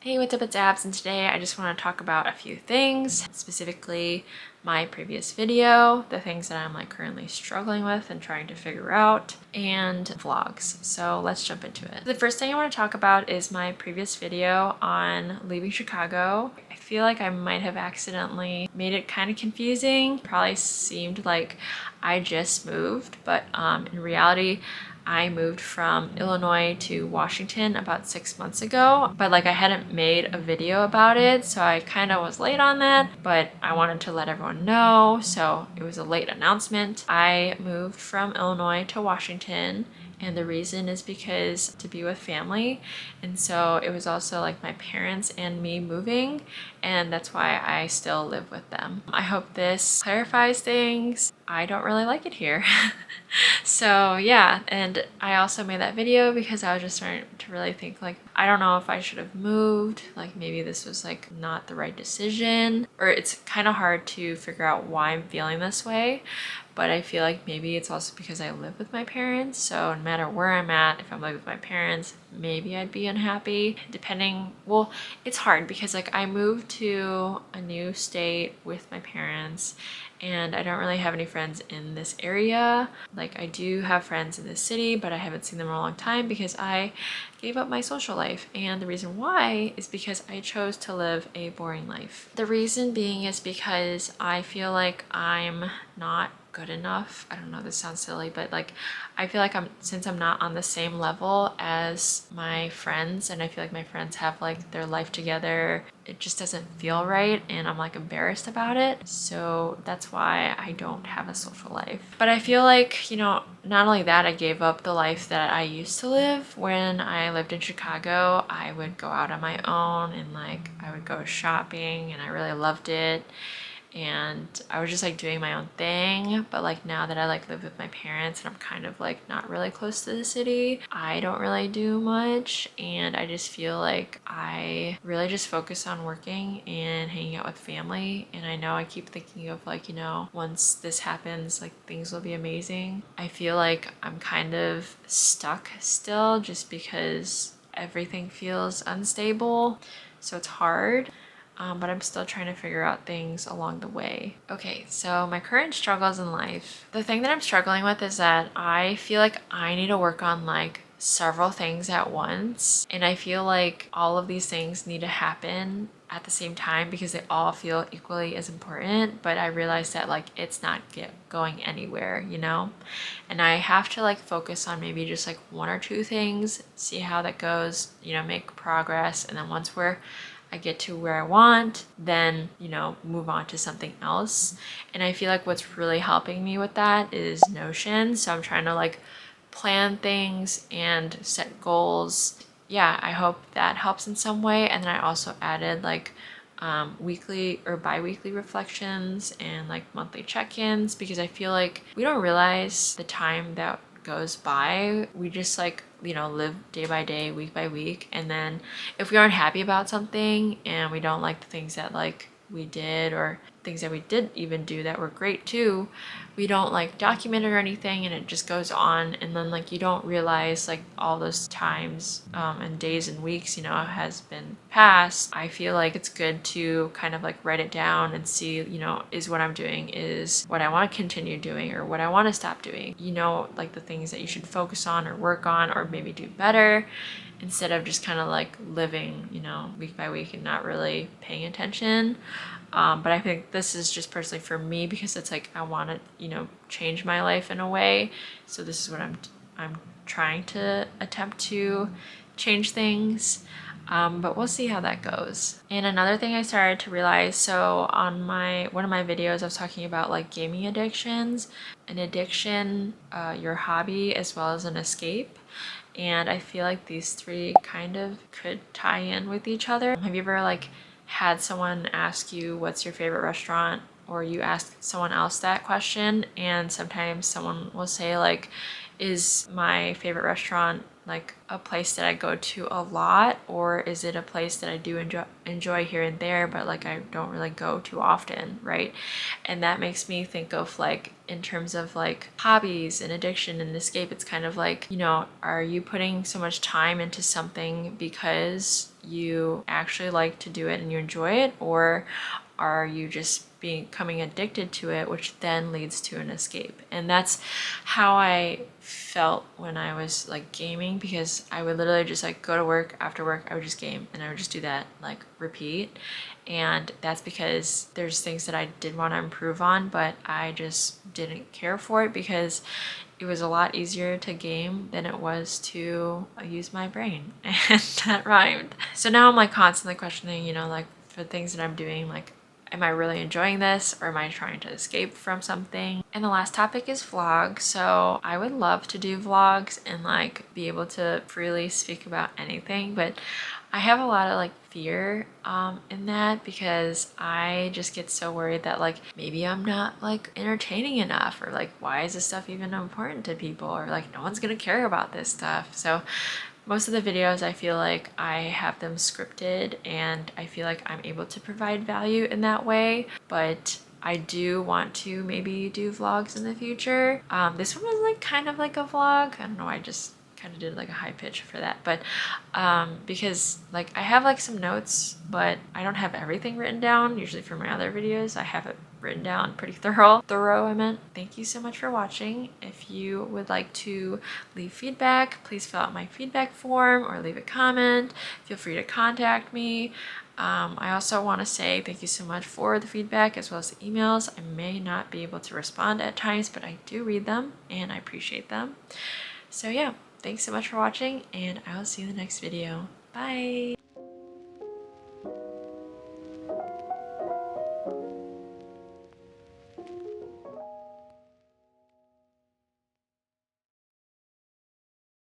Hey, what's up, it's Abs, and today I just want to talk about a few things, specifically my previous video, the things that I'm currently struggling with and trying to figure out, and vlogs. So let's jump into it. The first thing I want to talk about is my previous video on leaving Chicago. I feel like I might have accidentally made it kind of confusing. Probably seemed like I just moved, but in reality, I moved from Illinois to Washington about 6 months ago, but I hadn't made a video about it, so I kind of was late on that, but I wanted to let everyone know, so it was a late announcement. I moved from Illinois to Washington, and the reason is because to be with family, and so it was also my parents and me moving, and that's why I still live with them. I hope this clarifies things. I don't really like it here. So yeah, and I also made that video because I was just starting to really think I don't know if I should have moved, maybe this was not the right decision, or it's kind of hard to figure out why I'm feeling this way. But I feel like maybe it's also because I live with my parents, so no matter where I'm at, if I'm living with my parents, maybe I'd be unhappy. Depending, well, it's hard because I moved to a new state with my parents, and I don't really have any friends in this area. I do have friends in this city, but I haven't seen them in a long time because I gave up my social life. And the reason why is because I chose to live a boring life. The reason being is because I feel like I'm not good enough. I don't know, this sounds silly, but I feel like since I'm not on the same level as my friends, and I feel like my friends have their life together, it just doesn't feel right, and I'm embarrassed about it. So that's why I don't have a social life. But I feel not only that, I gave up the life that I used to live. When I lived in Chicago, I would go out on my own, and I would go shopping, and I really loved it. And I was just doing my own thing. But now that I live with my parents and I'm kind of not really close to the city, I don't really do much, and I just feel I really just focus on working and hanging out with family. And I know I keep thinking of once this happens, things will be amazing. I feel I'm kind of stuck still just because everything feels unstable, so it's hard. But I'm still trying to figure out things along the way. Okay, so my current struggles in life. The thing that I'm struggling with is that I feel I need to work on several things at once. And I feel all of these things need to happen at the same time because they all feel equally as important. But I realize that it's not going anywhere, And I have to focus on maybe just one or two things, see how that goes, make progress. And then once I get to where I want, then, move on to something else. And I feel what's really helping me with that is Notion. So I'm trying to plan things and set goals. Yeah, I hope that helps in some way. And then I also added weekly or bi-weekly reflections and monthly check-ins, because I feel we don't realize the time that goes by. We just live day by day, week by week, and then if we aren't happy about something and we don't like the things that we did, or things that we did even do that were great too, we don't document it or anything, and it just goes on. And then you don't realize all those times and days and weeks has been passed. I feel it's good to kind of write it down and see is what I'm doing is what I want to continue doing, or what I want to stop doing, the things that you should focus on or work on or maybe do better, instead of just kind of living week by week and not really paying attention. But I think this is just personally for me because it's I want to change my life in a way. So this is what I'm trying to attempt to change things. But we'll see how that goes. And another thing I started to realize, so on one of my videos I was talking about gaming addictions. An addiction, your hobby, as well as an escape. And I feel these three kind of could tie in with each other. Have you ever had someone ask you what's your favorite restaurant, or you ask someone else that question, and sometimes someone will say Is my favorite restaurant like a place that I go to a lot, or is it a place that I do enjoy here and there, but like I don't really go too often, right? And that makes me think of like in terms of like hobbies and addiction and escape. It's kind of like, you know, are you putting so much time into something because you actually like to do it and you enjoy it, or are you just becoming addicted to it, which then leads to an escape? And that's how I felt when I was like gaming, because I would literally just like go to work, after work I would just game, and I would just do that like repeat. And that's because there's things that I did want to improve on, but I just didn't care for it because it was a lot easier to game than it was to use my brain. And that rhymed. So now I'm like constantly questioning, you know, like for things that I'm doing, like, am I really enjoying this, or am I trying to escape from something? And the last topic is vlogs. So I would love to do vlogs and like be able to freely speak about anything, but I have a lot of like fear in that, because I just get so worried that like maybe I'm not like entertaining enough, or like why is this stuff even important to people, or like no one's gonna care about this stuff. So most of the videos I feel like I have them scripted, and I feel like I'm able to provide value in that way, but I do want to maybe do vlogs in the future. This one was like kind of like a vlog. I don't know, I just kind of did like a high pitch for that, but because like I have like some notes, but I don't have everything written down. Usually for my other videos I have it written down pretty thorough I meant. Thank you so much for watching. If you would like to leave feedback, please fill out my feedback form or leave a comment. Feel free to contact me. I also want to say thank you so much for the feedback as well as the emails. I may not be able to respond at times, but I do read them and I appreciate them. So yeah, thanks so much for watching, and I will see you in the next video. Bye!